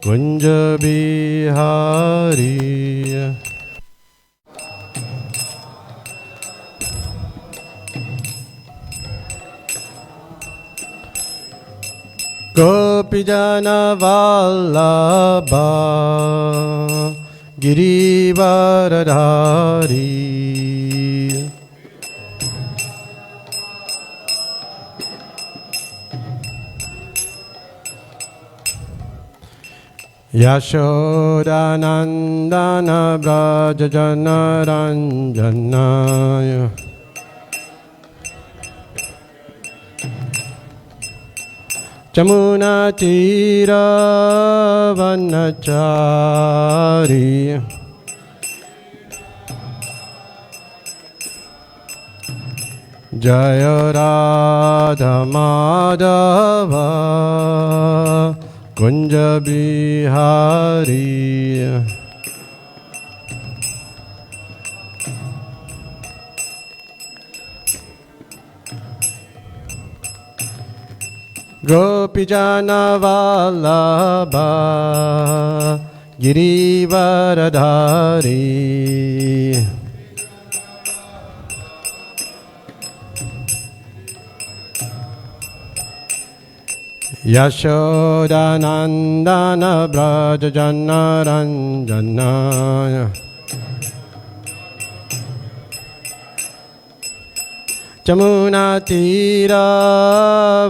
Kunja Bihari. Gopijana Vallabha Girivaradhari. Yashodanandana Brajajana Ranjanaya. Jamuna Tira Vanachari. Jaya Radha Madhava Kunja Bihari. Gopijana Vallabha Girivaradhari. Yashodanandana Brajajana Ranjanaya. Jamuna Tira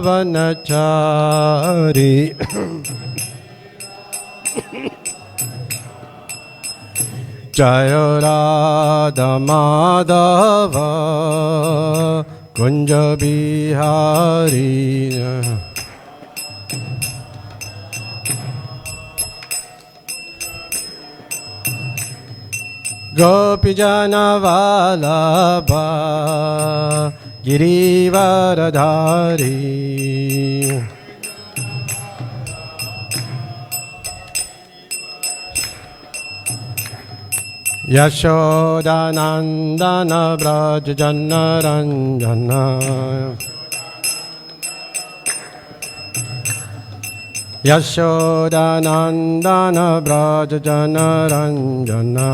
Vanachari. Jaya Radha Madhava Kunja Bihari. Gopijana Vallabha Girivaradhari. Yashodanandana Brajajana Ranjana. Yashodanandana Brajajana Ranjana.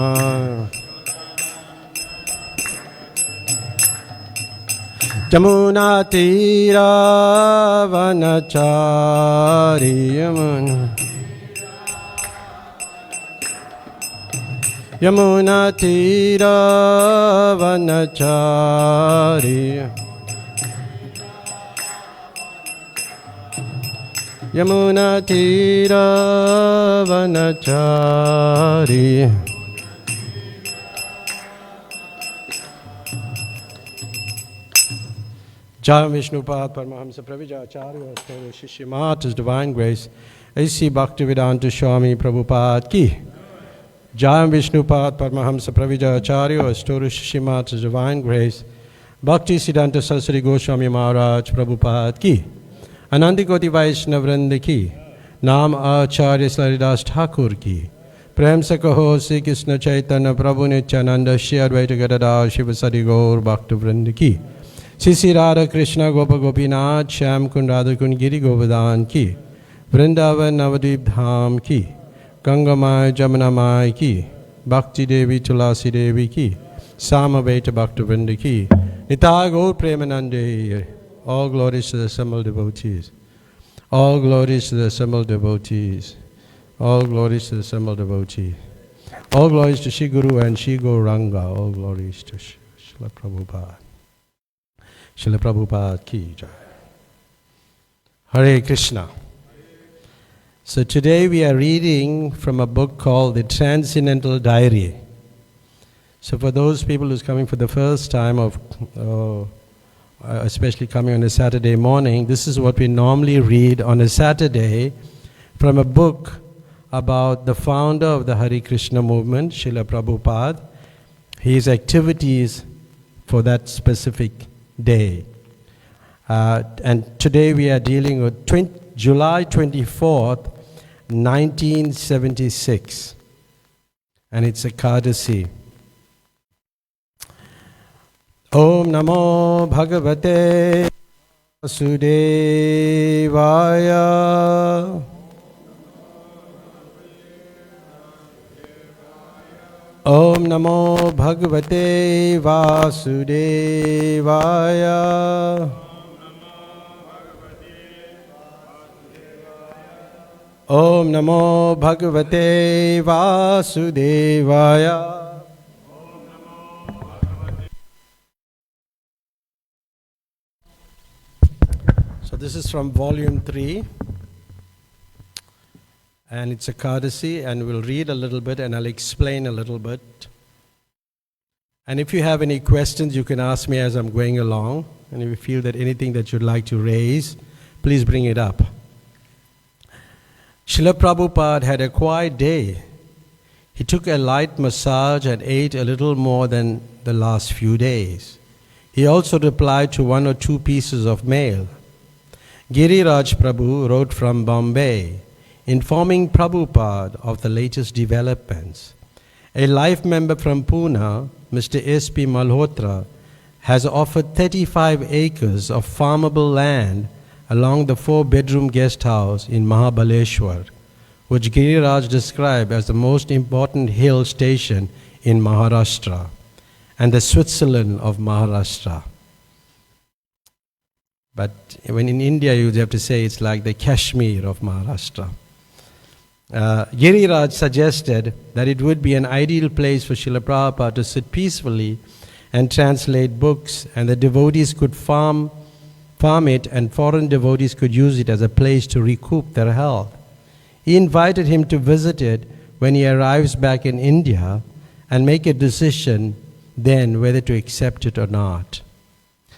Jamuna Tira Vanachari. Yamuna Tira Vanachari. Yamuna Tira Vanachari. Jai Vishnupad Paramahamsa Pravijacharya Asturu Shishimat, His Divine Grace, A.C. Bhaktivedanta Swami Prabhupada Ki. Jai Vishnupad Paramahamsa Pravijacharya Asturu Shishimat, His Divine Grace, Bhakti Siddhanta Saraswati Goswami Maharaj Prabhupada Ki. Anandikoti Vaishnava Vrinda Ki. Nam Acharya Slaridas Thakur Ki. Prem se kaho Sri Krishna Chaitanya Prabhu Nityananda Shri Advaita Gadadhar Shivasadi Gaur Bhakta Vrinda Ki. Sisi Radha Krishna Gopa Gopinath Shyam Kund Radha Kund Giri Govardhan Ki. Vrindavan Navadvip Dham Ki. Ganga Mai Jamuna Mai Ki. Bhakti Devi Tulasi Devi Ki. Samaveta Bhakta Vrinda Ki. Nitai Gaur Premanande. All glories to the assembled devotees. All glories to the assembled devotees. All glories to the assembled devotees. All glories to Shri Guru and Shri Gauranga. All glories to Srila Prabhupada. Srila Prabhupada Ki Jai. Hare Krishna. So today we are reading from a book called the Transcendental Diary. So for those people who's coming for the first time, especially coming on a Saturday morning, this is what we normally read on a Saturday from a book about the founder of the Hare Krishna movement, Srila Prabhupada, his activities for that specific day. And today we are dealing with July 24th, 1976. And it's a Ekadasi. Om Namo Bhagavate Vasudevaya. Om Namo Bhagavate Vasudevaya. Om Namo Bhagavate Vasudevaya. So this is from volume 3. And it's a courtesy, and we'll read a little bit and I'll explain a little bit. And if you have any questions, you can ask me as I'm going along. And if you feel that anything that you'd like to raise, please bring it up. Srila Prabhupada had a quiet day. He took a light massage and ate a little more than the last few days. He also replied to 1 or 2 pieces of mail. Giriraj Prabhu wrote from Bombay, informing Prabhupada of the latest developments. A life member from Pune, Mr. S.P. Malhotra, has offered 35 acres of farmable land along the 4-bedroom guest house in Mahabaleshwar, which Giriraj described as the most important hill station in Maharashtra and the Switzerland of Maharashtra. But when in India, you'd have to say it's like the Kashmir of Maharashtra. Giriraj suggested that it would be an ideal place for Srila Prabhupada to sit peacefully and translate books, and the devotees could farm it, and foreign devotees could use it as a place to recoup their health. He invited him to visit it when he arrives back in India and make a decision then whether to accept it or not.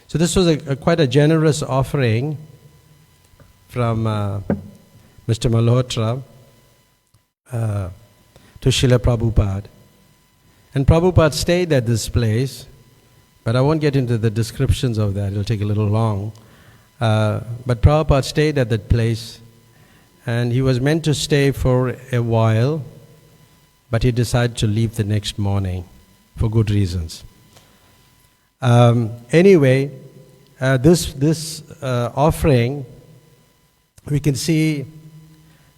So this was quite a generous offering from Mr. Malhotra to Srila Prabhupada. And Prabhupada stayed at this place, but I won't get into the descriptions of that, it'll take a little long. But Prabhupada stayed at that place, and he was meant to stay for a while, but he decided to leave the next morning for good reasons. Anyway, this offering, we can see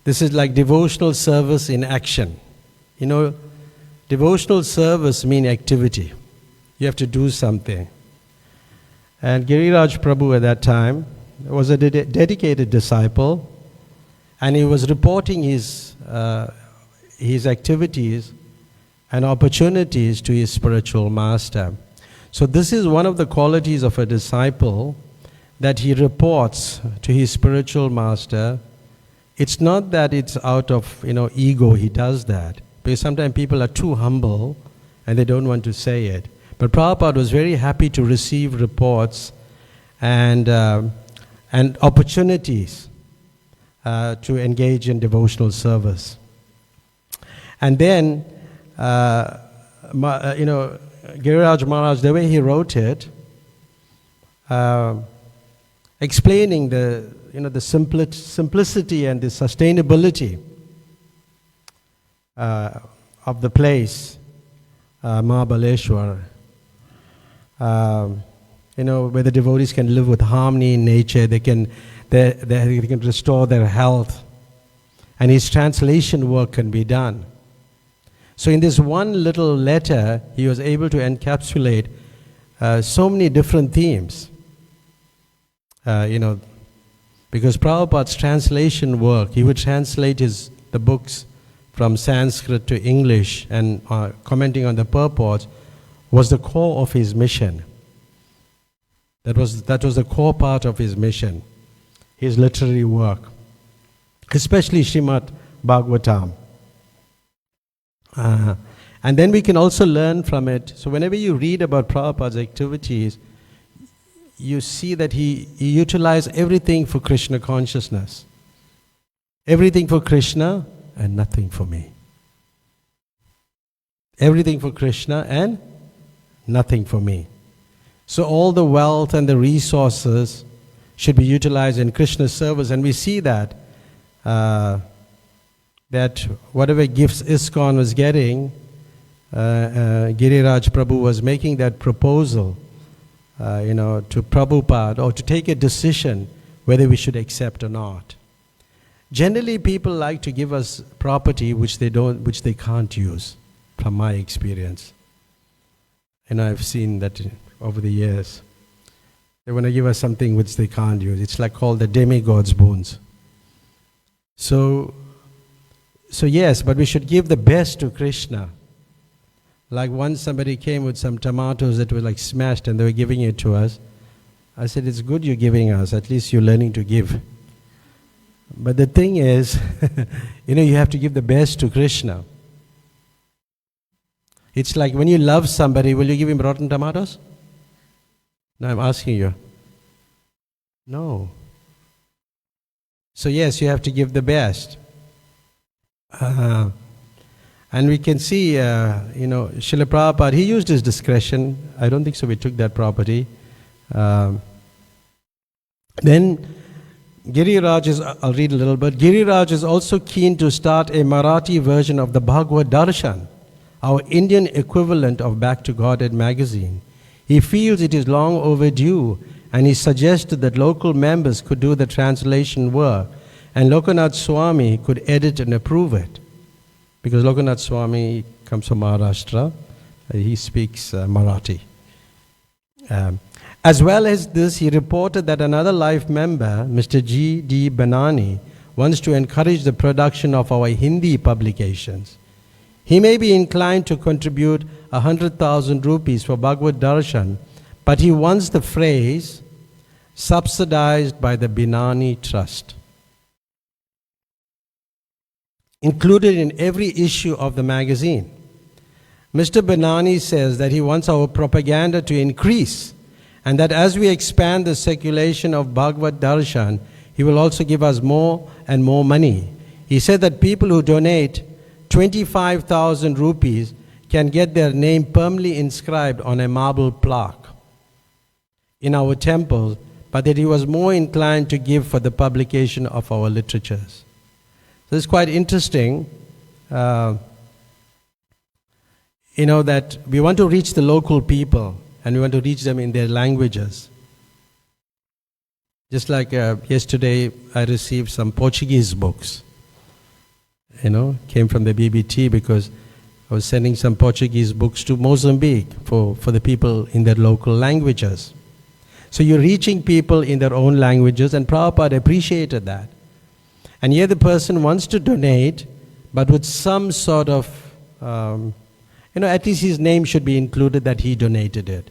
this is like devotional service in action. You know, devotional service means activity. You have to do something. And Giriraj Prabhu at that time was a dedicated disciple, and he was reporting his activities and opportunities to his spiritual master. So this is one of the qualities of a disciple, that he reports to his spiritual master. It's not that it's out of ego he does that, because sometimes people are too humble and they don't want to say it. But Prabhupada was very happy to receive reports and opportunities to engage in devotional service. And then, Giriraj Maharaj, the way he wrote it, explaining the simplicity and the sustainability of the place, Mahabaleshwar, where the devotees can live with harmony in nature, they can restore their health, and his translation work can be done. So in this one little letter, he was able to encapsulate so many different themes. Because Prabhupada's translation work, he would translate the books from Sanskrit to English, and commenting on the purports was the core of his mission. That was the core part of his mission, his literary work, especially Srimad Bhagavatam. And then we can also learn from it. So whenever you read about Prabhupada's activities, you see that he utilized everything for Krishna consciousness. Everything for Krishna and nothing for me. Everything for Krishna and nothing for me. So all the wealth and the resources should be utilized in Krishna's service. And we see that whatever gifts ISKCON was getting, Giriraj Prabhu was making that proposal to Prabhupada, or to take a decision whether we should accept or not. Generally, people like to give us property which they can't use, from my experience. I've seen that over the years. They want to give us something which they can't use. It's like called the demigod's boons. So yes, but we should give the best to Krishna. Like once somebody came with some tomatoes that were like smashed and they were giving it to us. I said, it's good you're giving us, at least you're learning to give. But the thing is, you have to give the best to Krishna. It's like when you love somebody, will you give him rotten tomatoes? No, I'm asking you. No. So yes, you have to give the best. And we can see, Srila Prabhupada, he used his discretion. I don't think so we took that property. Then Giriraj I'll read a little bit. Giriraj is also keen to start a Marathi version of the Bhagavad Darshan, our Indian equivalent of Back to Godhead magazine. He feels it is long overdue, and he suggested that local members could do the translation work, and Lokanath Swami could edit and approve it. Because Lokanath Swami comes from Maharashtra, he speaks Marathi. As well as this, he reported that another life member, Mr. G.D. Banani, wants to encourage the production of our Hindi publications. He may be inclined to contribute 100,000 rupees for Bhagavad Darshan, but he wants the phrase subsidized by the Binani Trust included in every issue of the magazine. Mr. Banani says that he wants our propaganda to increase, and that as we expand the circulation of Bhagavad Darshan, he will also give us more and more money. He said that people who donate 25,000 rupees can get their name permanently inscribed on a marble plaque in our temple, but that he was more inclined to give for the publication of our literatures. So it's quite interesting, that we want to reach the local people and we want to reach them in their languages. Just like yesterday I received some Portuguese books. Came from the BBT because I was sending some Portuguese books to Mozambique for the people in their local languages. So you're reaching people in their own languages, and Prabhupada appreciated that. And here the person wants to donate, but with some sort of, at least his name should be included that he donated it.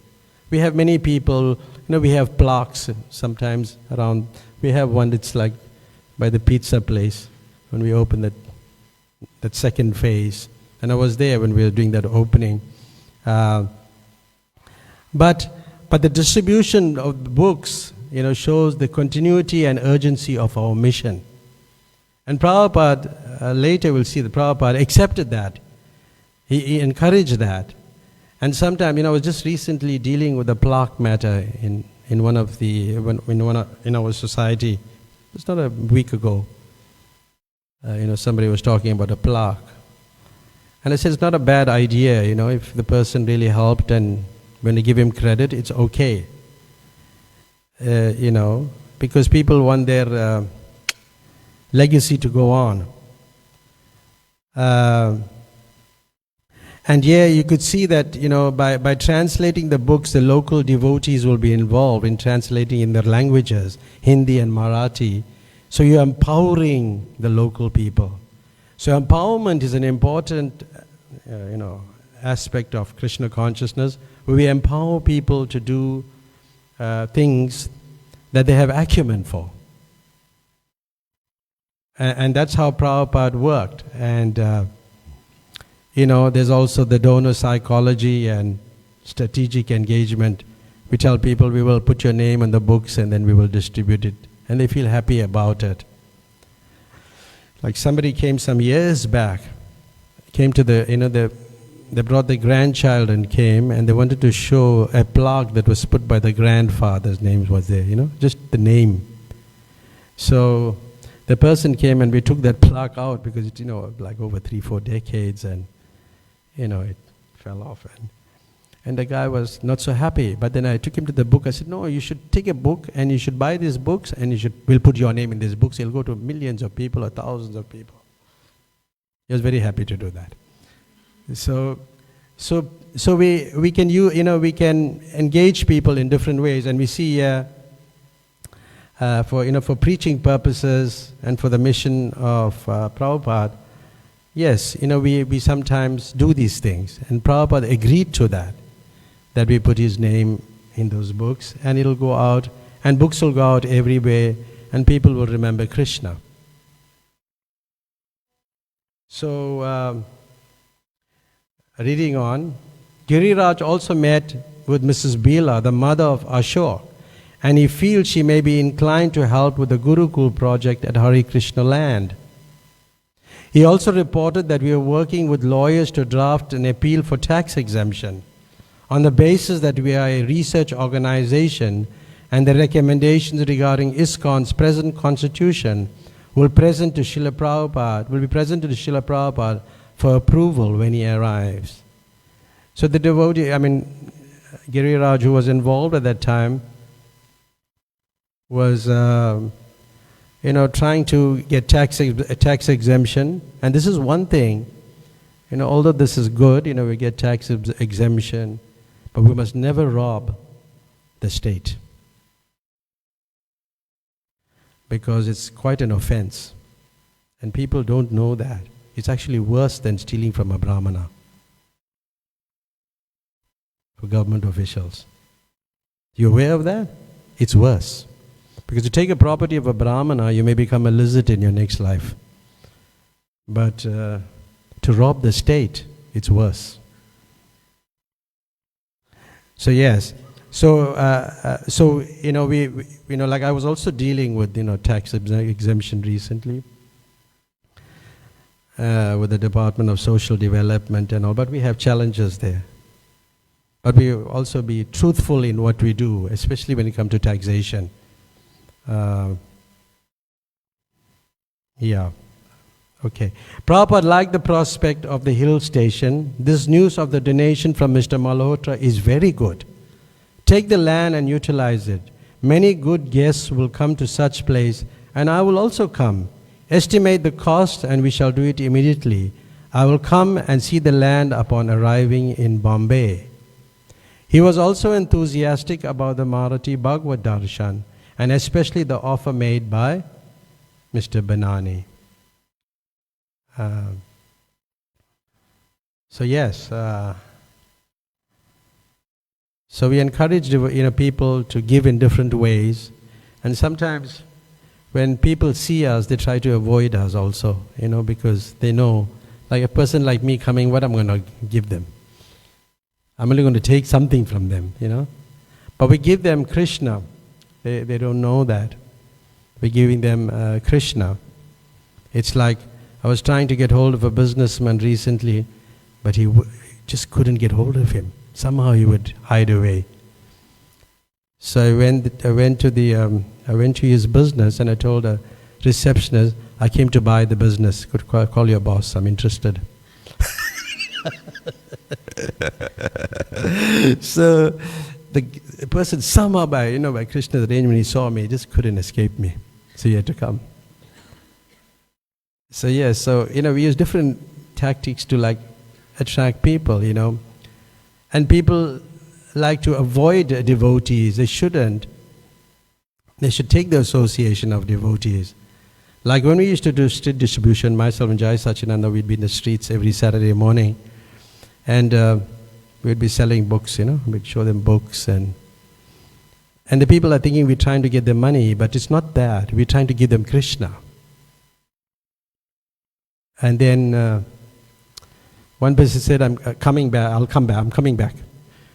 We have many people, we have plaques sometimes around. We have one that's like by the pizza place when we open that second phase. And I was there when we were doing that opening. But the distribution of the books, shows the continuity and urgency of our mission. And Prabhupada, later we'll see that Prabhupada accepted that. He encouraged that. And sometime, I was just recently dealing with a plaque matter in our society. It's not a week ago. Somebody was talking about a plaque. And I said, it's not a bad idea, if the person really helped and when they give him credit, it's okay. Because people want their legacy to go on. And you could see that, by translating the books, the local devotees will be involved in translating in their languages, Hindi and Marathi. So you're empowering the local people. So empowerment is an important, aspect of Krishna consciousness, where we empower people to do things that they have acumen for. And that's how Prabhupada worked. And, there's also the donor psychology and strategic engagement. We tell people we will put your name in the books and then we will distribute it. And they feel happy about it. Like somebody came some years back, came to they brought the grandchild and came, and they wanted to show a plaque that was put by the grandfather's name was there, just the name. So the person came and we took that plaque out because it, like over 3-4 decades, and, it fell off. And the guy was not so happy. But then I took him to the book. I said, no, you should take a book and you should buy these books and we'll put your name in these books. It'll go to millions of people or thousands of people. He was very happy to do that. So we can we can engage people in different ways, and we see for preaching purposes and for the mission of Prabhupada. Yes, we sometimes do these things, and Prabhupada agreed to that we put his name in those books, and it'll go out, and books will go out everywhere, and people will remember Krishna. So, reading on, Giriraj also met with Mrs. Bila, the mother of Ashok, and he feels she may be inclined to help with the Gurukul project at Hare Krishna land. He also reported that we are working with lawyers to draft an appeal for tax exemption on the basis that we are a research organization and the recommendations regarding ISKCON's present constitution will be present to Srila Prabhupada for approval when he arrives. So the devotee, Giriraj, who was involved at that time, was trying to get tax exemption. And this is one thing, although this is good, we get tax exemption, but we must never rob the state, because it's quite an offense. And people don't know that. It's actually worse than stealing from a Brahmana for government officials. You aware of that? It's worse. Because to take a property of a Brahmana, you may become a lizard in your next life. But to rob the state, it's worse. So yes. So like I was also dealing with tax exemption recently with the Department of Social Development and all, but we have challenges there. But we also be truthful in what we do, especially when it comes to taxation. Okay. Prabhupada liked the prospect of the hill station. This news of the donation from Mr. Malhotra is very good. Take the land and utilize it. Many good guests will come to such place, and I will also come. Estimate the cost, and we shall do it immediately. I will come and see the land upon arriving in Bombay. He was also enthusiastic about the Marathi Bhagavad Darshan, and especially the offer made by Mr. Banani. So we encourage people to give in different ways, and sometimes when people see us, they try to avoid us also, because they know, like a person like me coming, what I'm going to give them? I'm only going to take something from them, But we give them Krishna. They don't know that. We're giving them Krishna. It's like, I was trying to get hold of a businessman recently, but he just couldn't get hold of him. Somehow he would hide away. So I went to his business, and I told a receptionist, I came to buy the business. Could call your boss, I'm interested. So the person somehow by Krishna's arrangement, he saw me, he just couldn't escape me. So he had to come. So we use different tactics to attract people, And people like to avoid devotees. They shouldn't. They should take the association of devotees. Like when we used to do street distribution, myself and Jai Sachinanda, we'd be in the streets every Saturday morning. And we'd be selling books, We'd show them books. And the people are thinking we're trying to get them money, but it's not that. We're trying to give them Krishna. And then one person said, I'm coming back, I'm coming back.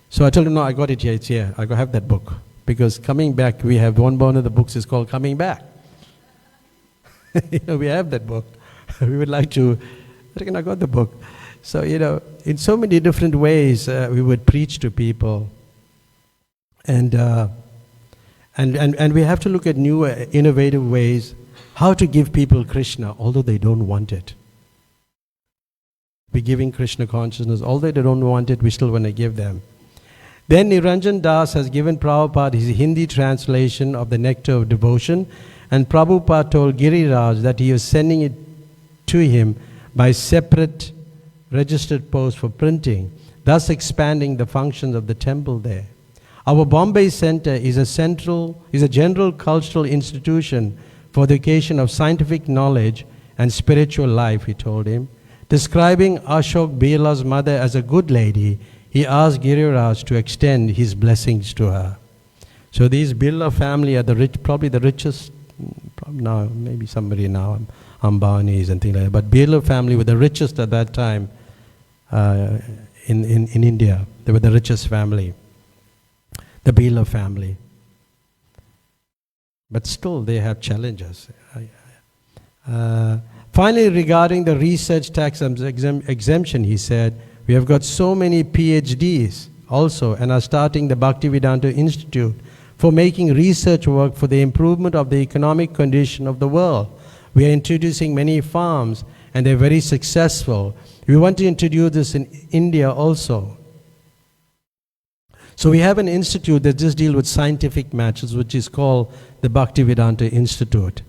So I told him, no, I got it here, it's here. I have that book. Because coming back, we have one of the books is called Coming Back. We have that book. We would like to, I reckon I got the book. So, in so many different ways, we would preach to people. And we have to look at new, innovative ways how to give people Krishna, although they don't want it. We're giving Krishna consciousness. Although they don't want it, we still want to give them. Then Niranjan Das has given Prabhupada his Hindi translation of the Nectar of Devotion, and Prabhupada told Giriraj that he was sending it to him by separate registered post for printing, thus expanding the functions of the temple there. Our Bombay Center is a general cultural institution for the education of scientific knowledge and spiritual life, he told him. Describing Ashok Birla's mother as a good lady, he asked Giriraj to extend his blessings to her. So these Birla family are probably the richest, now maybe somebody now, Ambanis and things like that, but Birla family were the richest at that time in India. They were the richest family, the Birla family. But still they have challenges. Finally, regarding the research tax exemption, he said, we have got so many PhDs also and are starting the Bhaktivedanta Institute for making research work for the improvement of the economic condition of the world. We are introducing many farms and they're very successful. We want to introduce this in India also. So we have an institute that just deals with scientific matters, which is called the Bhaktivedanta Institute.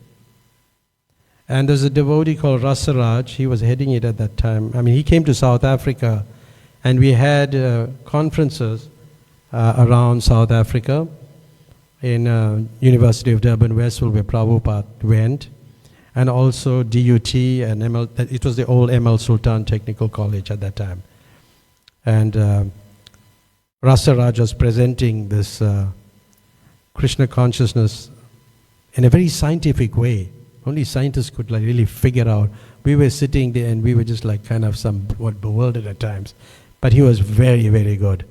And there's a devotee called Rasaraj. He was heading it at that time. I mean, he came to South Africa, and we had conferences around South Africa in University of Durban, Westville, where Prabhupada went, and also DUT, and it was the old ML Sultan Technical College at that time. And Rasaraj was presenting this Krishna consciousness in a very scientific way. Only scientists could really figure out. We were sitting there and we were just like kind of somewhat bewildered at times. But he was very, very good.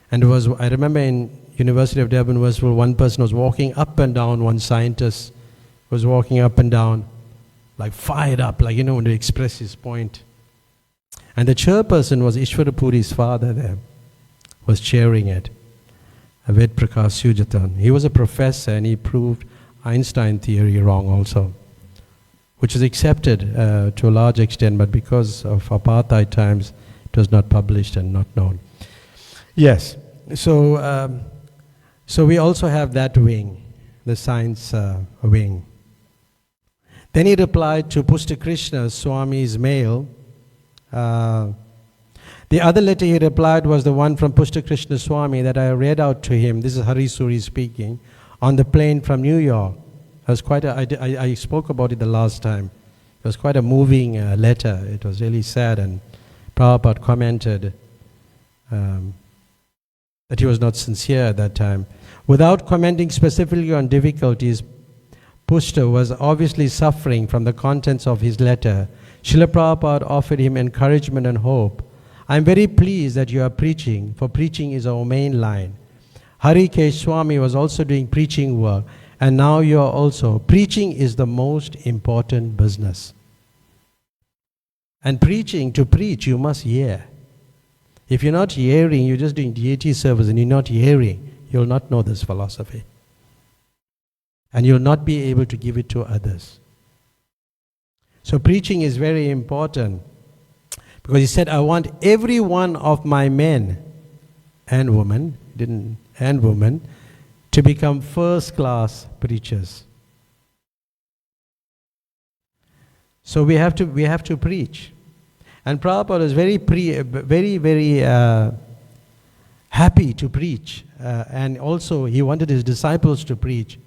And I remember in University of Durban, Westville, one person was walking up and down, one scientist was walking up and down, like fired up, like, when to express his point. And the chairperson was Ishwarapuri's father there, was chairing it, Ved Prakash Sujatan. He was a professor and he proved Einstein theory wrong also, which is accepted to a large extent, but because of apartheid times, it was not published and not known. Yes, so we also have that wing, the science wing. Then he replied to Pushta Krishna Swami's mail. The other letter he replied was the one from Pushta Krishna Swami that I read out to him. This is Hari Suri speaking. On the plane from New York. It was I spoke about it the last time. It was quite a moving letter. It was really sad, and Prabhupada commented that he was not sincere at that time. Without commenting specifically on difficulties, Pushta was obviously suffering from the contents of his letter. Srila Prabhupada offered him encouragement and hope. I am very pleased that you are preaching, for preaching is our main line. Hari Kesh Swami was also doing preaching work, and now you are also. Preaching is the most important business. And to preach, you must hear. If you're not hearing, you're just doing deity service and you're not hearing, you'll not know this philosophy. And you'll not be able to give it to others. So preaching is very important. Because he said, I want every one of my men and women, to become first-class preachers. So we have to preach. And Prabhupada was very happy to preach. And also he wanted his disciples to preach.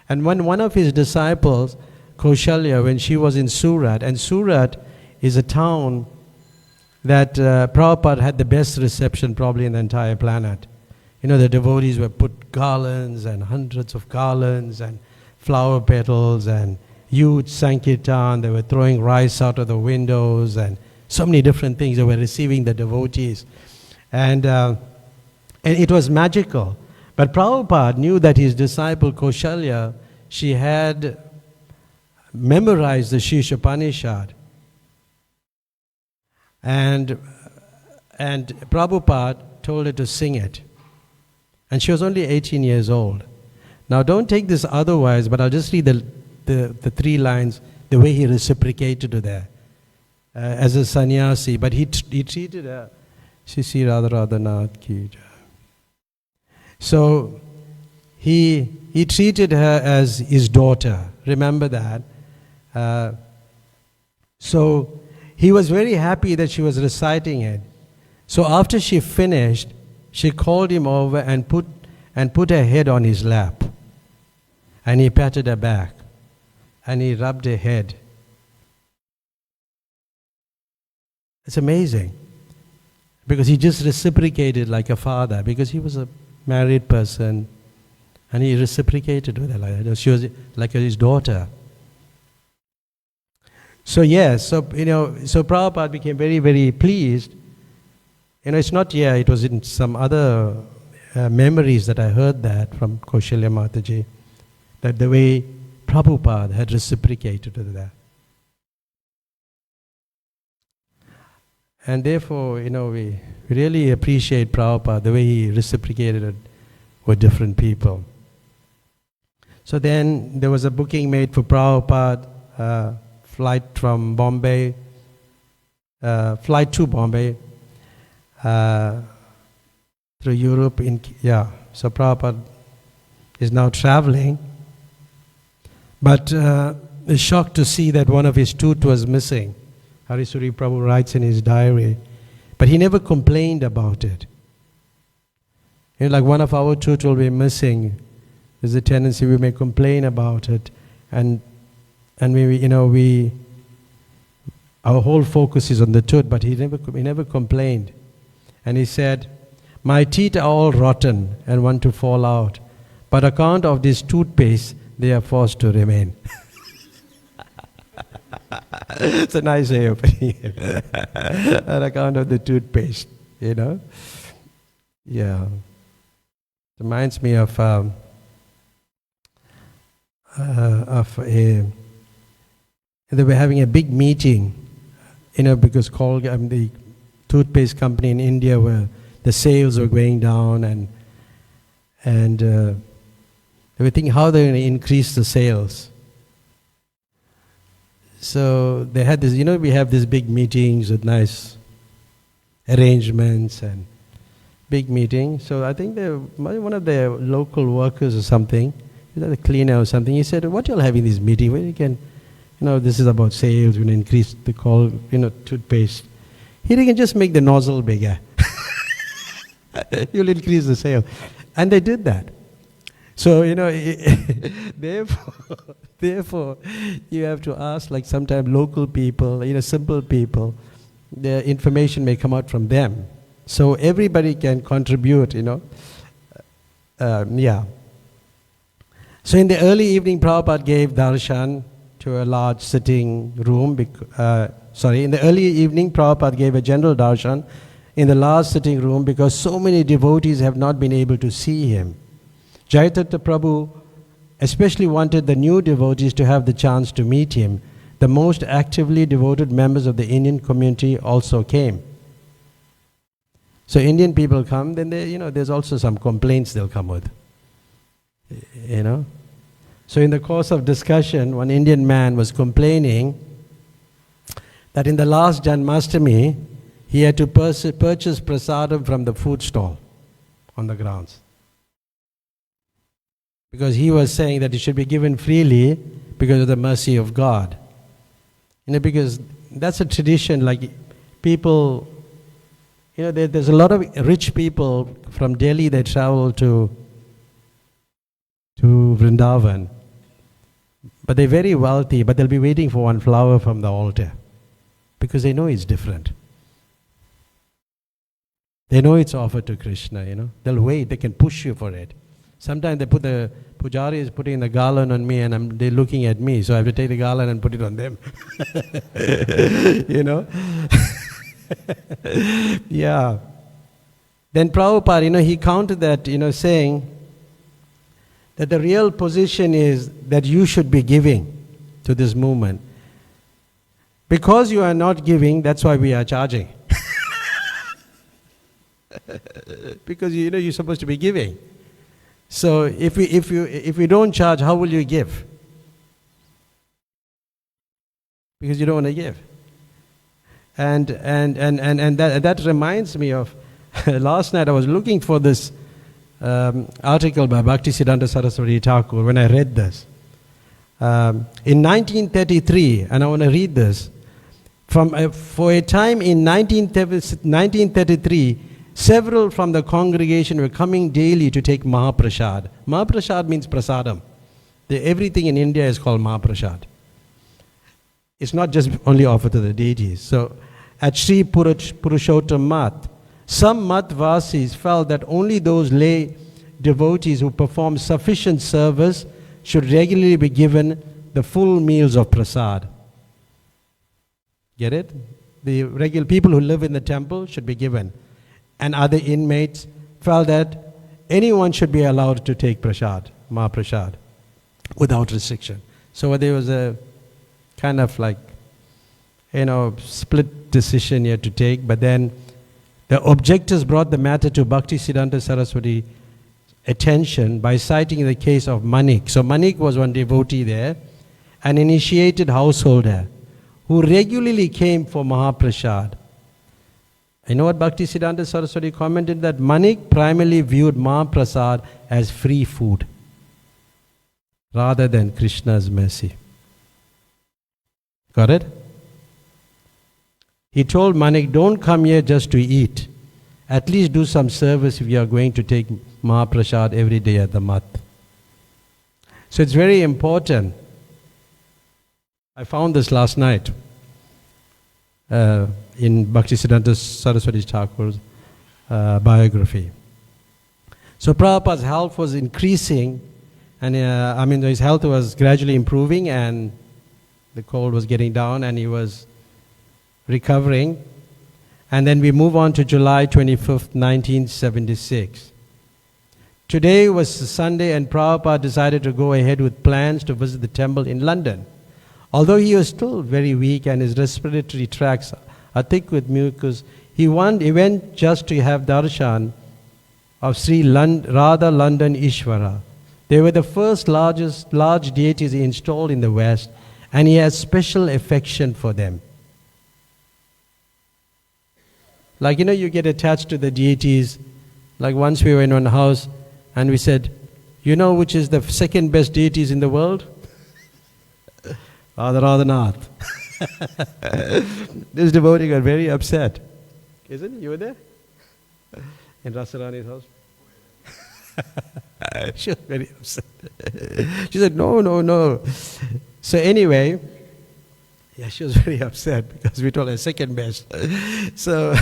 And when one of his disciples, Kaushalya, when she was in Surat, and Surat is a town that Prabhupada had the best reception probably in the entire planet. The devotees were put garlands and hundreds of garlands and flower petals and huge sankirtan. They were throwing rice out of the windows and so many different things. They were receiving the devotees. And it was magical. But Prabhupada knew that his disciple Kaushalya, she had memorized the Shisha Upanishad. And Prabhupada told her to sing it. And she was only 18 years old. Now don't take this otherwise, but I'll just read the 3 lines, the way he reciprocated to there. As a sannyasi, but he treated her, Shri Radha Radhanath ki jai. So he treated her as his daughter. Remember that. So he was very happy that she was reciting it. So after she finished, she called him over and put her head on his lap. And he patted her back. And he rubbed her head. It's amazing. Because he just reciprocated like a father. Because he was a married person. And he reciprocated with her like that. She was like his daughter. So yes, so Prabhupada became very, very pleased. It's not here, it was in some other memories that I heard that from Kaushalya Mataji, that the way Prabhupada had reciprocated with that. And therefore, we really appreciate Prabhupada, the way he reciprocated it with different people. So then there was a booking made for Prabhupada, flight from Bombay, flight to Bombay, through Europe. So Prabhupada is now traveling, but is shocked to see that one of his tooth was missing. Harisuri Prabhu writes in his diary, but he never complained about it. Like one of our tooth will be missing, there's a tendency we may complain about it, and our whole focus is on the tooth, but he never complained. And he said, "My teeth are all rotten and want to fall out, but account of this toothpaste, they are forced to remain." It's a nice way of putting it. On account of the toothpaste, Yeah. Reminds me of they were having a big meeting, because the toothpaste company in India, where the sales were going down, and they were thinking how they're going to increase the sales. So they had this, we have these big meetings with nice arrangements and big meetings. So I think one of the local workers or something, the cleaner or something, he said, "What you're having this meeting where you can, this is about sales, we're going to increase the toothpaste. Here you can just make the nozzle bigger. You'll increase the sale." And they did that. So, therefore, you have to ask, like sometimes local people, simple people, the information may come out from them. So everybody can contribute, So in the early evening, Prabhupada gave darshan to a large sitting room. In the early evening, Prabhupada gave a general darshan in the large sitting room because so many devotees have not been able to see him. Jayatata Prabhu especially wanted the new devotees to have the chance to meet him. The most actively devoted members of the Indian community also came. So Indian people come, then there's also some complaints they'll come with. So in the course of discussion, one Indian man was complaining that in the last Janmashtami, he had to purchase prasadam from the food stall on the grounds. Because he was saying that it should be given freely because of the mercy of God. Because that's a tradition, like people, there's a lot of rich people from Delhi, they travel to Vrindavan. But they're very wealthy, but they'll be waiting for one flower from the altar. Because they know it's different. They know it's offered to Krishna, They'll wait, they can push you for it. Sometimes the pujari is putting the garland on me and they're looking at me, so I have to take the garland and put it on them. Yeah. Then Prabhupada, he countered that, saying that the real position is that you should be giving to this movement. Because you are not giving, that's why we are charging. Because you're supposed to be giving. So if we don't charge, how will you give? Because you don't want to give. And that reminds me of last night I was looking for this article by Bhaktisiddhanta Saraswati Thakur when I read this. In 1933, and I want to read this, for a time in 1933, several from the congregation were coming daily to take Mahaprasad. Mahaprasad means prasadam. Everything in India is called Mahaprasad. It's not just only offered to the deities. So, at Sri Purushottam Math, some Mathvasis felt that only those lay devotees who perform sufficient service should regularly be given the full meals of prasad. Get it? The regular people who live in the temple should be given. And other inmates felt that anyone should be allowed to take prasad, Mahaprasad, without restriction. So there was a kind of like, split decision here to take, but then the objectors brought the matter to Bhaktisiddhanta Saraswati attention by citing the case of Manik. So Manik was one devotee there, an initiated householder who regularly came for Mahaprasad. You know what Bhaktisiddhanta Saraswati commented? That Manik primarily viewed Mahaprasad as free food rather than Krishna's mercy. Got it? He told Manik, don't come here just to eat. At least do some service if you are going to take Mahaprasad every day at the Math. So it's very important. I found this last night in Bhaktisiddhanta Saraswati Thakur's biography. So Prabhupada's health was increasing, and his health was gradually improving, and the cold was getting down, and he was recovering. And then we move on to July 25th, 1976. Today was Sunday, and Prabhupada decided to go ahead with plans to visit the temple in London. Although he was still very weak and his respiratory tracts are thick with mucus, he went just to have darshan of Sri Radha London Ishvara. They were the first large deities he installed in the West, and he has special affection for them. Like, you get attached to the deities. Like once we were in one house and we said, which is the second best deities in the world? Raghunath. This devotee got very upset. Isn't it? You were there? In Rasarani's house? She was very upset. She said, no. So anyway, she was very upset because we told her second best. So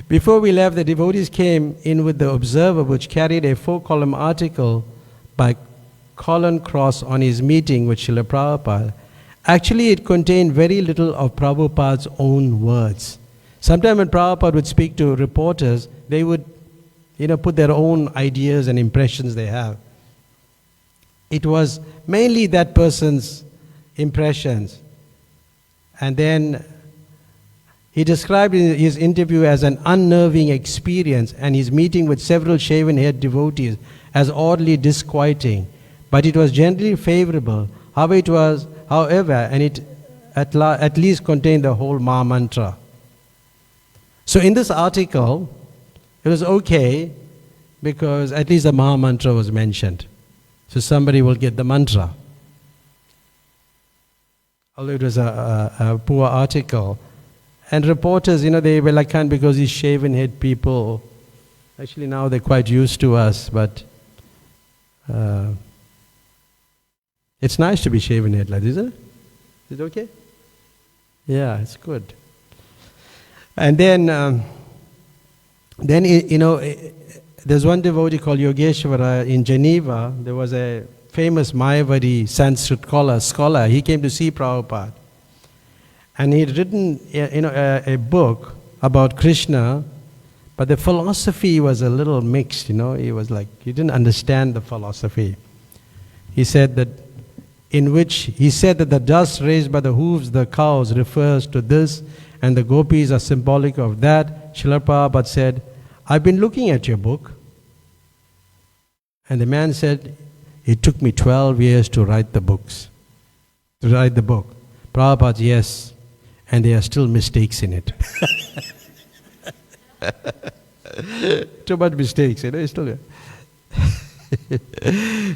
before we left, the devotees came in with the Observer, which carried a 4-column article by Colin Cross on his meeting with Srila Prabhupada. Actually, it contained very little of Prabhupada's own words. Sometimes when Prabhupada would speak to reporters, they would, put their own ideas and impressions they have. It was mainly that person's impressions. And then he described his interview as an unnerving experience, and his meeting with several shaven-haired devotees as oddly disquieting. But it was generally favorable. However, and it at least contained the whole Maha Mantra. So in this article, it was okay because at least the Maha Mantra was mentioned. So somebody will get the mantra. Although it was a poor article. And reporters, they were like, because these shaven-head people, actually now they're quite used to us, but it's nice to be shaven-head, like, isn't it? Is it okay? Yeah, it's good. And then there's one devotee called Yogeshwara in Geneva. There was a famous Mayavadi Sanskrit scholar. He came to see Prabhupada. And he'd written a book about Krishna, but the philosophy was a little mixed, He was like, he didn't understand the philosophy. He said that the dust raised by the hooves of the cows refers to this, and the gopis are symbolic of that. Srila Prabhupada said, I've been looking at your book. And the man said, it took me 12 years to write the book. Prabhupada, yes, and there are still mistakes in it. too much mistakes, he's still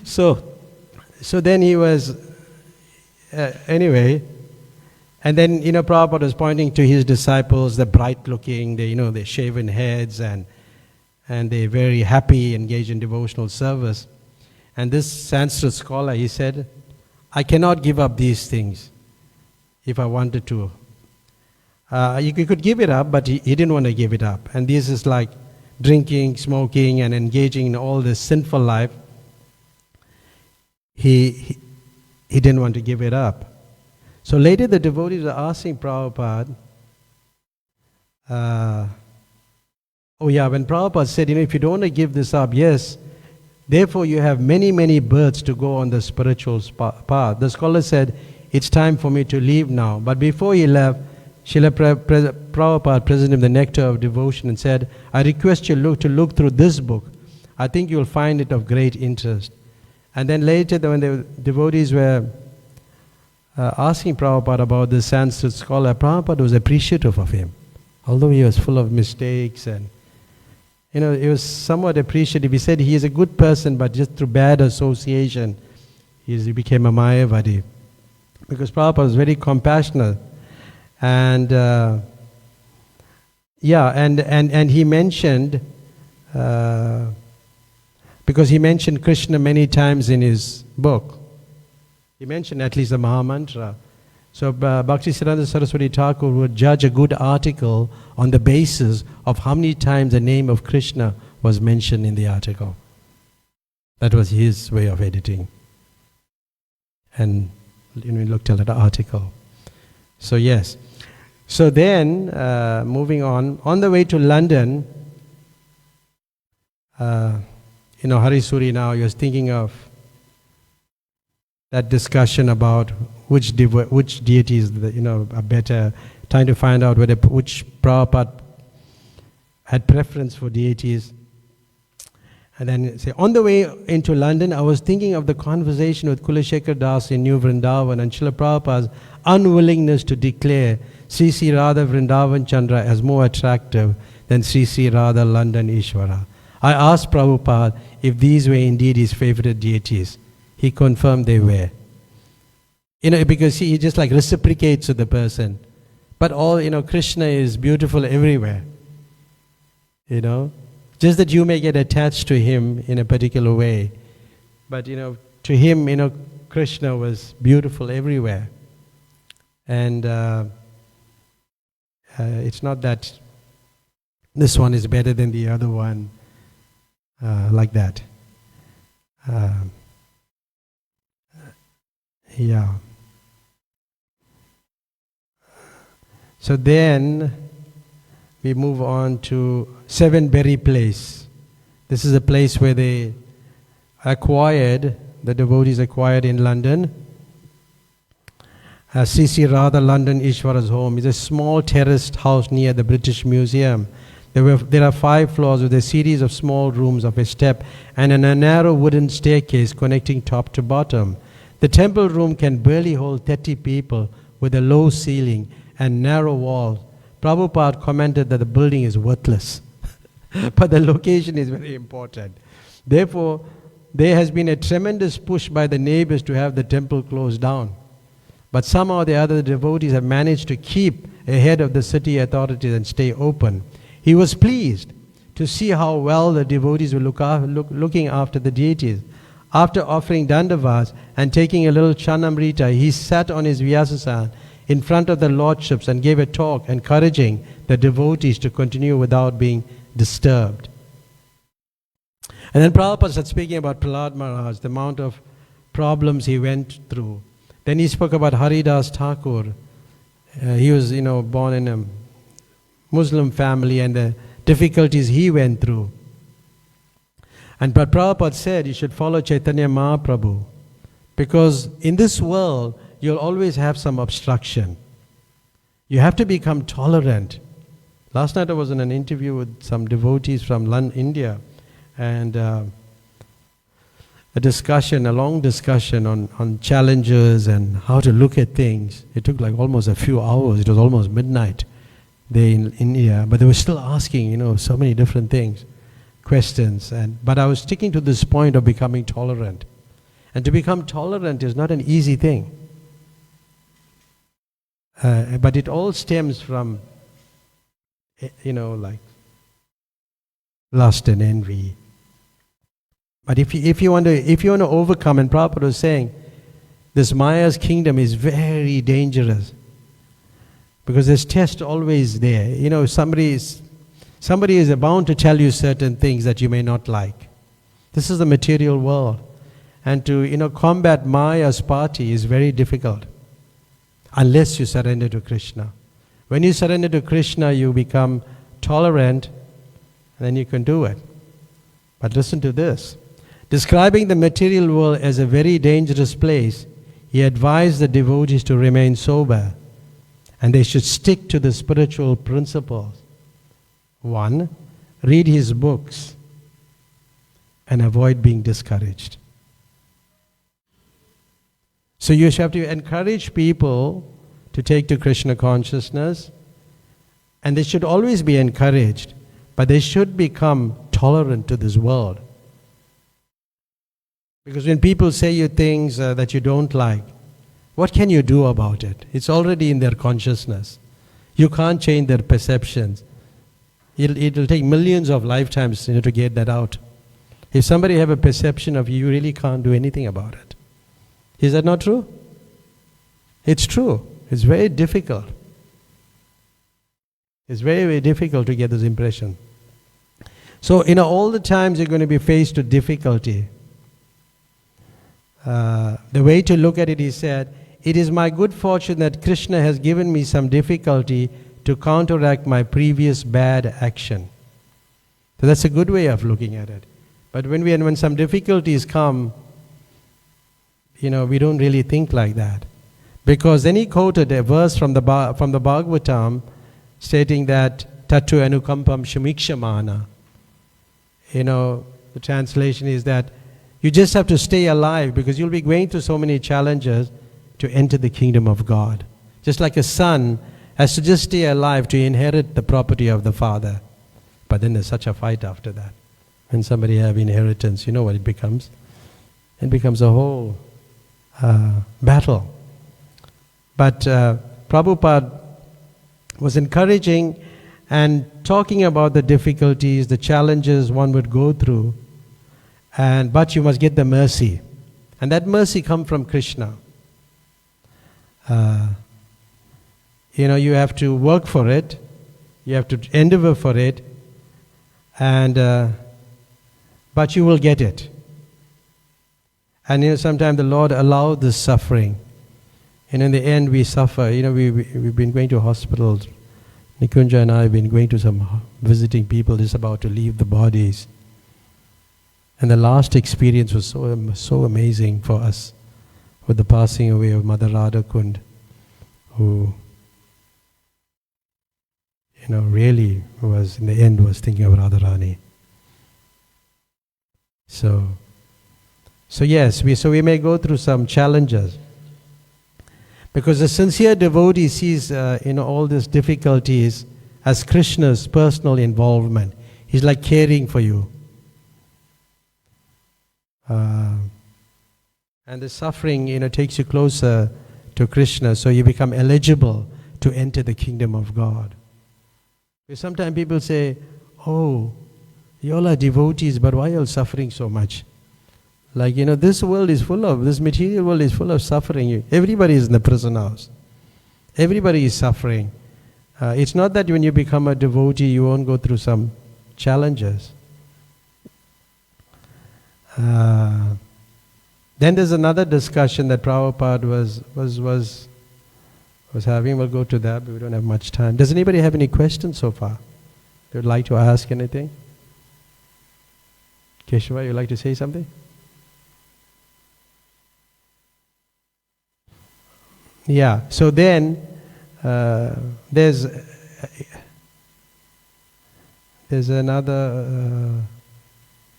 so then he was, anyway, and then, Prabhupada was pointing to his disciples, the bright looking, they shaven heads and they're very happy, engaged in devotional service. And this Sanskrit scholar, he said, I cannot give up these things if I wanted to. You could give it up, but he didn't want to give it up. And this is like drinking, smoking, and engaging in all this sinful life. He didn't want to give it up. So later the devotees were asking Prabhupada, when Prabhupada said, if you don't want to give this up, yes, therefore you have many, many births to go on the spiritual path. The scholar said, it's time for me to leave now. But before he left, Srila Prabhupada presented him the nectar of devotion and said, I request you to look through this book. I think you'll find it of great interest. And then later, when the devotees were asking Prabhupada about the Sanskrit scholar, Prabhupada was appreciative of him. Although he was full of mistakes and, he was somewhat appreciative. He said he is a good person, but just through bad association, he became a Mayavadi. Because Prabhupada was very compassionate. And, and he mentioned, because he mentioned Krishna many times in his book. He mentioned at least the Mahamantra. So Bhaktisiddhanta Saraswati Thakur would judge a good article on the basis of how many times the name of Krishna was mentioned in the article. That was his way of editing. And he looked at the article. So yes. So then, moving on the way to London, Harisuri now, he was thinking of that discussion about which deities are better, trying to find out which Prabhupada had preference for deities. And then say, on the way into London, I was thinking of the conversation with Kulashekar Das in New Vrindavan and Srila Prabhupada's unwillingness to declare Sri Sri Radha Vrindavan Chandra as more attractive than Sri Sri Radha London Ishvara. I asked Prabhupada if these were indeed his favorite deities. He confirmed they were. Because he just like reciprocates with the person. But Krishna is beautiful everywhere. Just that you may get attached to him in a particular way. But, to him, Krishna was beautiful everywhere. And it's not that this one is better than the other one, like that. So then we move on to Seven Berry Place. This is a place where the devotees acquired in London. Sri Sri Radha London Ishvara's home is a small terraced house near the British Museum. There are 5 floors with a series of small rooms of a step and a narrow wooden staircase connecting top to bottom. The temple room can barely hold 30 people with a low ceiling and narrow walls. Prabhupada commented that the building is worthless, but the location is very important. Therefore, there has been a tremendous push by the neighbors to have the temple closed down. But somehow or the other, the devotees have managed to keep ahead of the city authorities and stay open. He was pleased to see how well the devotees were looking after the deities. After offering dandavats and taking a little chanamrita, he sat on his vyasasana in front of the lordships and gave a talk encouraging the devotees to continue without being disturbed. And then Prabhupada started speaking about Prahlad Maharaj, the amount of problems he went through. Then he spoke about Haridas Thakur. He was, born in a Muslim family and the difficulties he went through. But Prabhupada said you should follow Chaitanya Mahaprabhu, because in this world you'll always have some obstruction. You have to become tolerant. Last night I was in an interview with some devotees from India, and a long discussion on challenges and how to look at things. It took like almost a few hours. It was almost midnight there in India, but they were still asking, so many different things. questions. But I was sticking to this point of becoming tolerant. And to become tolerant is not an easy thing. But it all stems from, like lust and envy. But if you want to overcome, and Prabhupada was saying, this Maya's kingdom is very dangerous because there's test always there. Somebody is bound to tell you certain things that you may not like. This is the material world, and to combat Maya's party is very difficult unless you surrender to Krishna. When you surrender to Krishna, you become tolerant, and then you can do it. But listen to this. Describing the material world as a very dangerous place, he advised the devotees to remain sober, and they should stick to the spiritual principles. 1, read his books and avoid being discouraged. So you have to encourage people to take to Krishna consciousness, and they should always be encouraged, but they should become tolerant to this world. Because when people say you things that you don't like, what can you do about it? It's already in their consciousness. You can't change their perceptions. It'll take millions of lifetimes to get that out. If somebody have a perception of you, you really can't do anything about it. Is that not true? It's true. It's very difficult. It's very, very difficult to get this impression. So, all the times you're going to be faced with difficulty. The way to look at it, he said, it is my good fortune that Krishna has given me some difficulty to counteract my previous bad action. So that's a good way of looking at it. But when some difficulties come, we don't really think like that. Because then he quoted a verse from the Bhagavatam stating that Tatu anukampam shamikshamana. The translation is that you just have to stay alive because you'll be going through so many challenges to enter the kingdom of God. Just like a son has to just stay alive to inherit the property of the father. But then there's such a fight after that. When somebody have inheritance, you know what it becomes? It becomes a whole battle. But Prabhupada was encouraging and talking about the difficulties, the challenges one would go through, but you must get the mercy. And that mercy comes from Krishna. You have to work for it, you have to endeavor for it, but you will get it. And sometimes the Lord allowed this suffering. And in the end we suffer. We've been going to hospitals. Nikunja and I have been going to some visiting people just about to leave the bodies. And the last experience was so amazing for us with the passing away of Mother Radhakund, who really was, in the end, was thinking of Radharani. So yes, we may go through some challenges. Because the sincere devotee sees all these difficulties as Krishna's personal involvement. He's like caring for you. And the suffering takes you closer to Krishna, so you become eligible to enter the kingdom of God. Sometimes people say, oh, you all are devotees, but why are you all suffering so much? Like, this material world is full of suffering. Everybody is in the prison house. Everybody is suffering. It's not that when you become a devotee, you won't go through some challenges. Then there's another discussion that Prabhupada was having. We'll go to that, but we don't have much time. Does anybody have any questions so far? They would like to ask anything? Keshava, you'd like to say something? Yeah, so then there's another,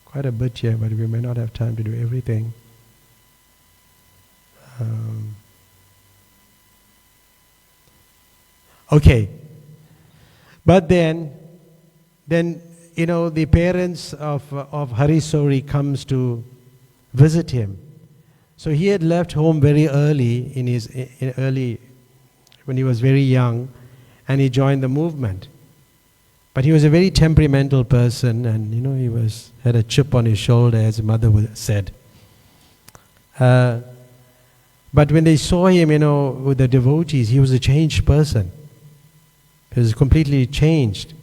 quite a bit here, but we may not have time to do everything. Okay, but then the parents of Hari Sori comes to visit him. So he had left home very early when he was very young, and he joined the movement. But he was a very temperamental person, and he had a chip on his shoulder, as his mother said. But when they saw him, with the devotees, he was a changed person. He was completely changed.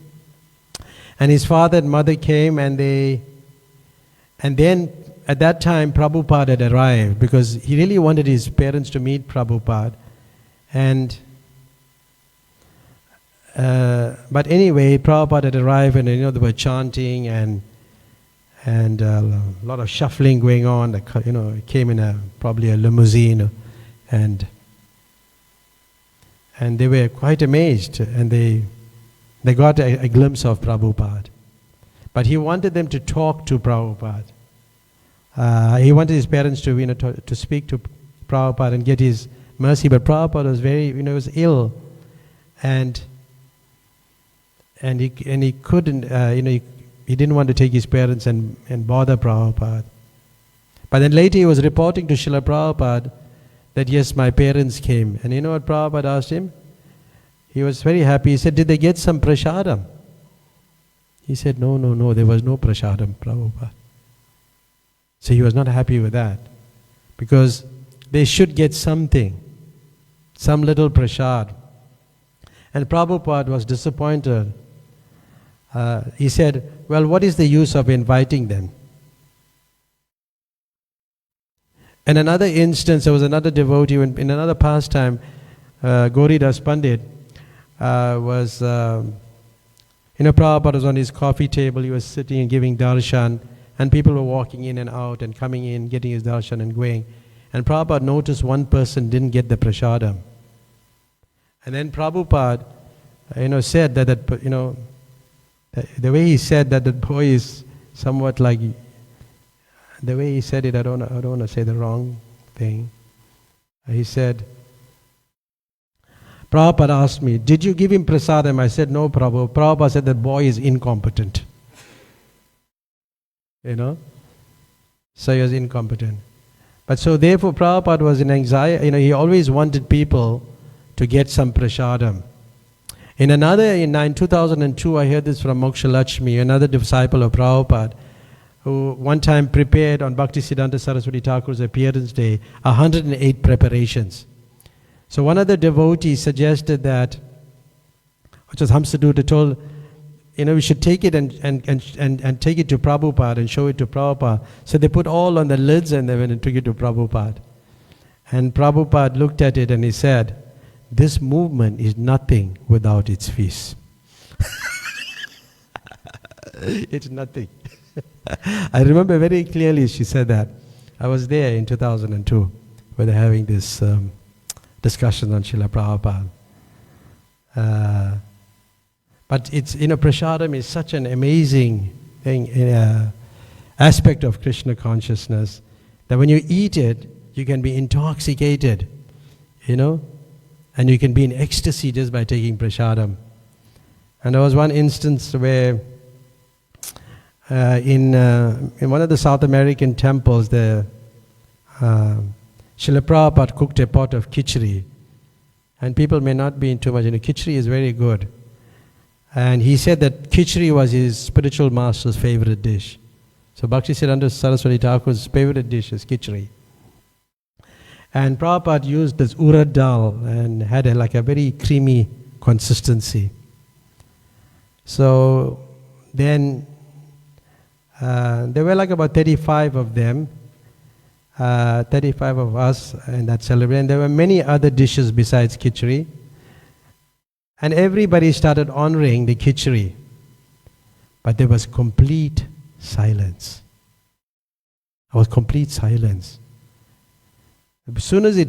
And his father and mother came, and then at that time Prabhupada had arrived, because he really wanted his parents to meet Prabhupada. But anyway, Prabhupada had arrived, and they were chanting and a lot of shuffling going on. It came in probably a limousine, and they were quite amazed, and they got a glimpse of Prabhupada. But he wanted them to talk to Prabhupada. He wanted his parents to speak to Prabhupada and get his mercy. But Prabhupada was was ill, and he couldn't. He didn't want to take his parents and bother Prabhupada. But then later he was reporting to Srila Prabhupada that yes, my parents came. And you know what Prabhupada asked him? He was very happy. He said, did they get some prasadam? He said, no, there was no prasadam, Prabhupada. So he was not happy with that, because they should get something, some little prasad. And Prabhupada was disappointed. He said, well, what is the use of inviting them? In another instance, there was another devotee, in another pastime, Gauridas Pandit Prabhupada was on his coffee table, he was sitting and giving darshan, and people were walking in and out and coming in, getting his darshan and going. And Prabhupada noticed one person didn't get the prasadam. And then Prabhupada, said that the way he said that the boy is somewhat like, the way he said it, I don't want to say the wrong thing. He said, Prabhupada asked me, did you give him prasadam? I said, no, Prabhu. Prabhupada said the boy is incompetent. So he was incompetent. But so therefore Prabhupada was in anxiety, he always wanted people to get some prasadam. In 2002, I heard this from Moksha Lakshmi, another disciple of Prabhupada, who one time prepared on Bhaktisiddhanta Saraswati Thakur's appearance day 108 preparations. So one of the devotees suggested that, which was Hamsaduta, told, we should take it and take it to Prabhupada and show it to Prabhupada. So they put all on the lids and they went and took it to Prabhupada. And Prabhupada looked at it and he said, this movement is nothing without its fees. It's nothing. I remember very clearly she said that. I was there in 2002 where they're having this discussion on Srila Prabhupada. But it's, prasadam is such an amazing thing, aspect of Krishna consciousness, that when you eat it, you can be intoxicated, and you can be in ecstasy just by taking prasadam. And there was one instance where in one of the South American temples, Srila Prabhupada cooked a pot of khichdi. And people may not be into much, khichdi is very good. And he said that khichdi was his spiritual master's favorite dish. So Bhaktisiddhanta Saraswati Thakur's favorite dish is khichdi. And Prabhupada used this urad dal and had a very creamy consistency. So then there were about 35 of them, 35 of us in that celebration. There were many other dishes besides khichdi. And everybody started honoring the khichdi. But there was complete silence. There was complete silence. As soon as it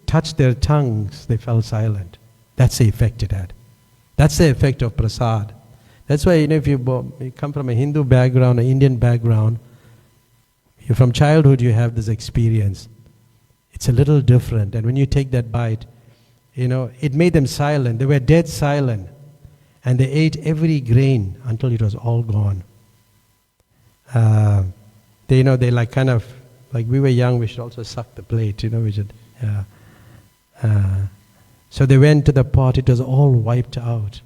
touched their tongues, they fell silent. That's the effect it had. That's the effect of prasad. That's why, if you come from a Hindu background, an Indian background, from childhood you have this experience. It's a little different. And when you take that bite, it made them silent. They were dead silent. and they ate every grain until it was all gone. They like kind of, like we were young, we should also suck the plate, we should, so they went to the pot, it was all wiped out.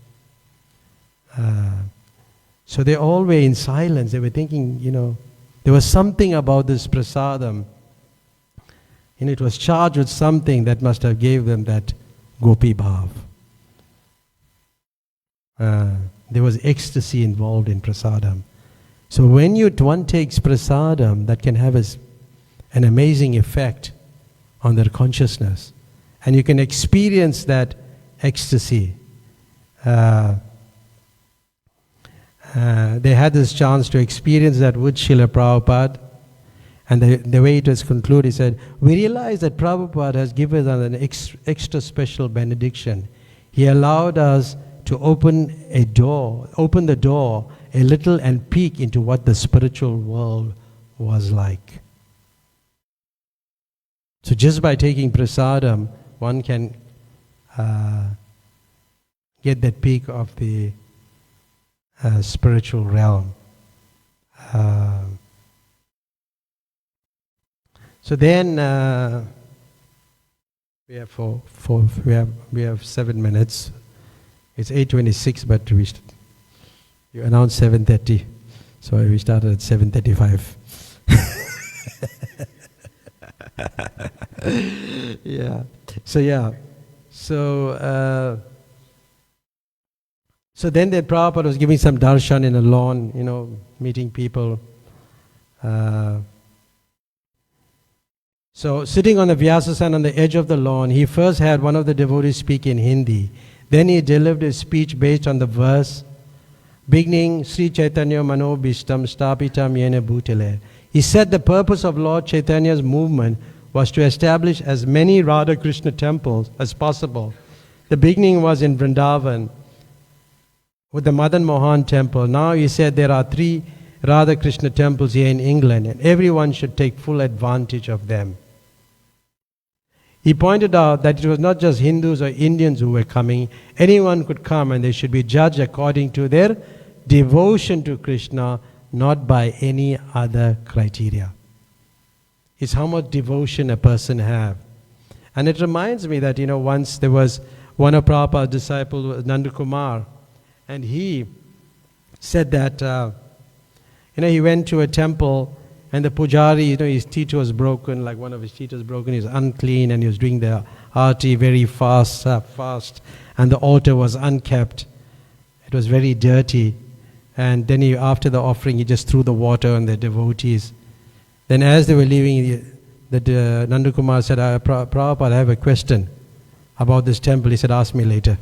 So they all were in silence, they were thinking, there was something about this prasadam, it was charged with something that must have gave them that gopi bhav. There was ecstasy involved in prasadam. So when one takes prasadam, that can have an amazing effect on their consciousness. And you can experience that ecstasy. They had this chance to experience that with Srila Prabhupada. And the way it was concluded, he said, we realize that Prabhupada has given us an extra special benediction. He allowed us to open the door a little and peek into what the spiritual world was like. So just by taking prasadam, one can get that peek of the spiritual realm. So then we have 7 minutes. It's 8:26, but you announced 7:30, so we started at 7:35. Yeah. So then the Prabhupada was giving some darshan in a lawn, meeting people. So sitting on the Vyasasana on the edge of the lawn, he first had one of the devotees speak in Hindi. Then he delivered his speech based on the verse, beginning Sri Chaitanya Mano Bhishtam Stapitam Yena Bhutale. He said the purpose of Lord Chaitanya's movement was to establish as many Radha Krishna temples as possible. The beginning was in Vrindavan with the Madan Mohan temple. Now he said there are 3 Radha Krishna temples here in England, and everyone should take full advantage of them. He pointed out that it was not just Hindus or Indians who were coming. Anyone could come, and they should be judged according to their devotion to Krishna, not by any other criteria. It's how much devotion a person have. And it reminds me that, once there was one of Prabhupada's disciples, Nanda Kumar, and he said that, he went to a temple, and the pujari, his teeth was broken, like one of his teeth was broken, he was unclean, and he was doing the arati very fast, and the altar was unkept. It was very dirty. And then after the offering, he just threw the water on the devotees. Then as they were leaving, Nanda Kumar said, Prabhupada, I have a question about this temple. He said, ask me later.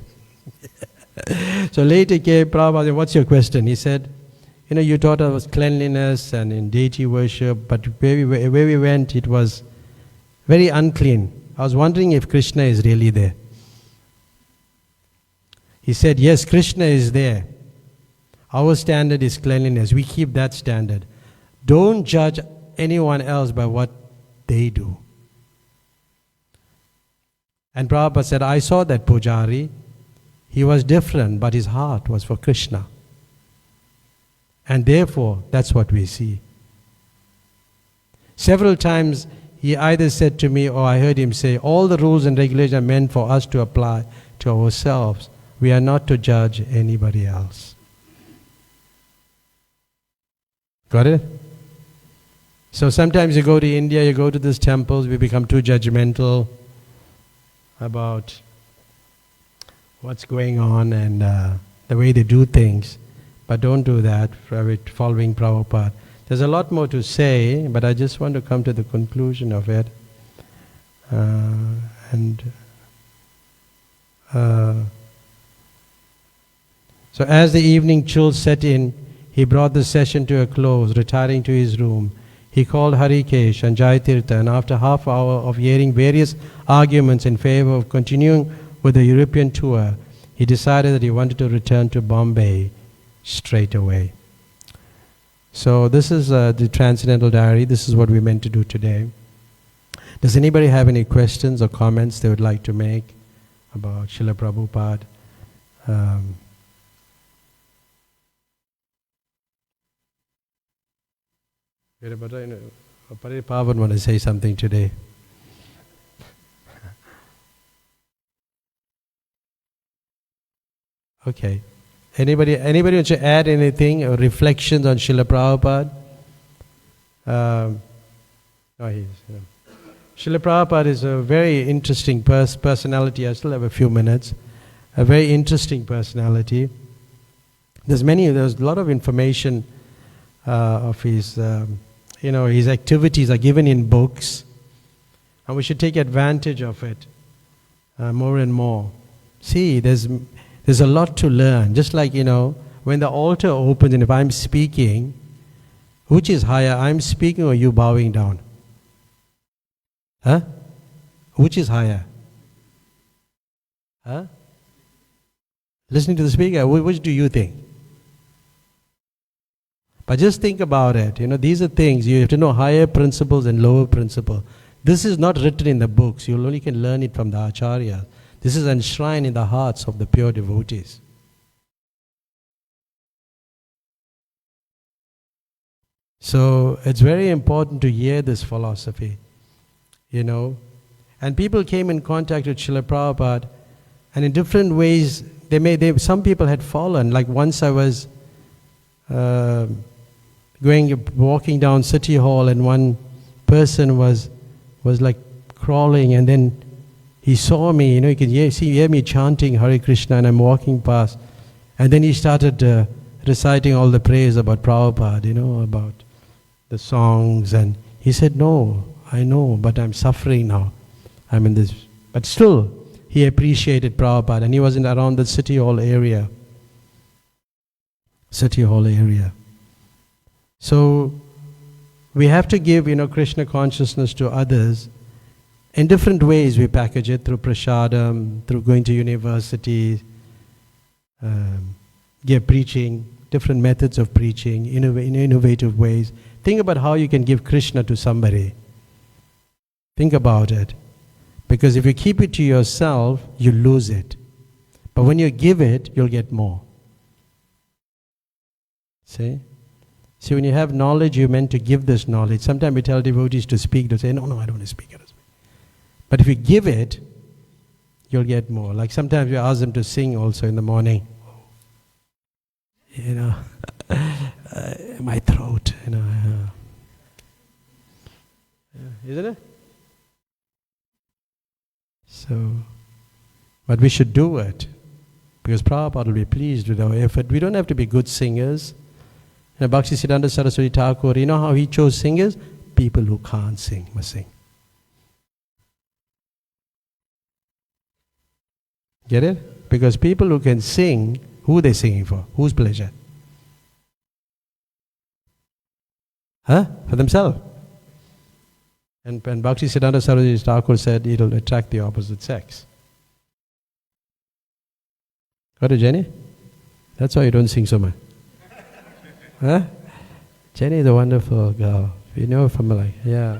So later came Prabhupada, what's your question? He said, you taught us cleanliness and in deity worship, but where we went, it was very unclean. I was wondering if Krishna is really there. He said, yes, Krishna is there. Our standard is cleanliness. We keep that standard. Don't judge anyone else by what they do. And Prabhupada said, I saw that pujari. He was different, but his heart was for Krishna. And therefore, that's what we see. Several times, he either said to me, or I heard him say, all the rules and regulations are meant for us to apply to ourselves. We are not to judge anybody else. Got it? So sometimes you go to India, you go to these temples, we become too judgmental about what's going on and the way they do things. But don't do that following Prabhupada. There's a lot more to say, but I just want to come to the conclusion of it. So as the evening chill set in, he brought the session to a close, retiring to his room. He called Harikesh and Jaitirtha, and after half hour of hearing various arguments in favor of continuing with the European tour, he decided that he wanted to return to Bombay straight away. So this is the Transcendental Diary. This is what we meant to do today. Does anybody have any questions or comments they would like to make about Srila Prabhupada? Pavan want to say something today. Okay. Anybody want to add anything or reflections on Srila Prabhupada? Srila Prabhupada is a very interesting personality. I still have a few minutes. A very interesting personality. There's a lot of information of his, his activities are given in books, and we should take advantage of it more and more. See, there's a lot to learn. Just like, when the altar opens and if I'm speaking, which is higher, I'm speaking or you bowing down? Huh? Which is higher? Huh? Listening to the speaker, which do you think? But just think about it. These are things, you have to know higher principles and lower principles. This is not written in the books. You only can learn it from the Acharya. This is enshrined in the hearts of the pure devotees. So it's very important to hear this philosophy, And people came in contact with Srila Prabhupada, and in different ways, some people had fallen. Like once I was walking down City Hall, and one person was like crawling, and then he saw me, you can hear me chanting Hare Krishna, and I'm walking past, and then he started reciting all the prayers about Prabhupada, about the songs, and he said, "No, I know, but I'm suffering now. I'm in this," but still, he appreciated Prabhupada, and he was around the City Hall area. So, we have to give, Krishna consciousness to others. In different ways we package it, through prasadam, through going to university, give preaching, different methods of preaching, in innovative ways. Think about how you can give Krishna to somebody. Think about it. Because if you keep it to yourself, you lose it. But when you give it, you'll get more. See, when you have knowledge, you're meant to give this knowledge. Sometimes we tell devotees to speak, they say, no, I don't want to speak. But if you give it, you'll get more. Like sometimes we ask them to sing also in the morning. My throat, isn't it? So, but we should do it, because Prabhupada will be pleased with our effort. We don't have to be good singers. Bhaktisiddhanta Saraswati Thakur, you know how he chose singers? People who can't sing must sing. Get it? Because people who can sing, who are they singing for? Whose pleasure? For themselves. And Bhaktisiddhanta Saraswati Thakur said it'll attract the opposite sex. Got it, Jenny? That's why you don't sing so much. Jenny is a wonderful girl. You know from like, yeah.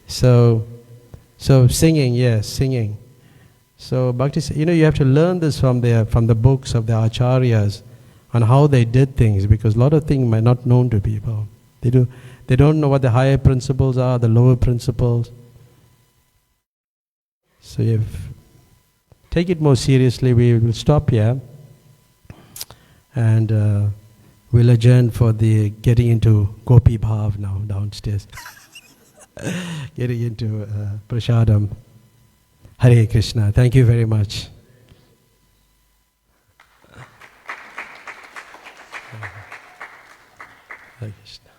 So singing, yes, singing. So Bhakti, you have to learn this from the books of the Acharyas on how they did things, because a lot of things might not known to people. They don't know what the higher principles are, the lower principles. So take it more seriously. We will stop here, and we'll adjourn for the getting into Gopi Bhav now downstairs. Getting into Prasadam. Hare Krishna. Thank you very much. Hare Krishna.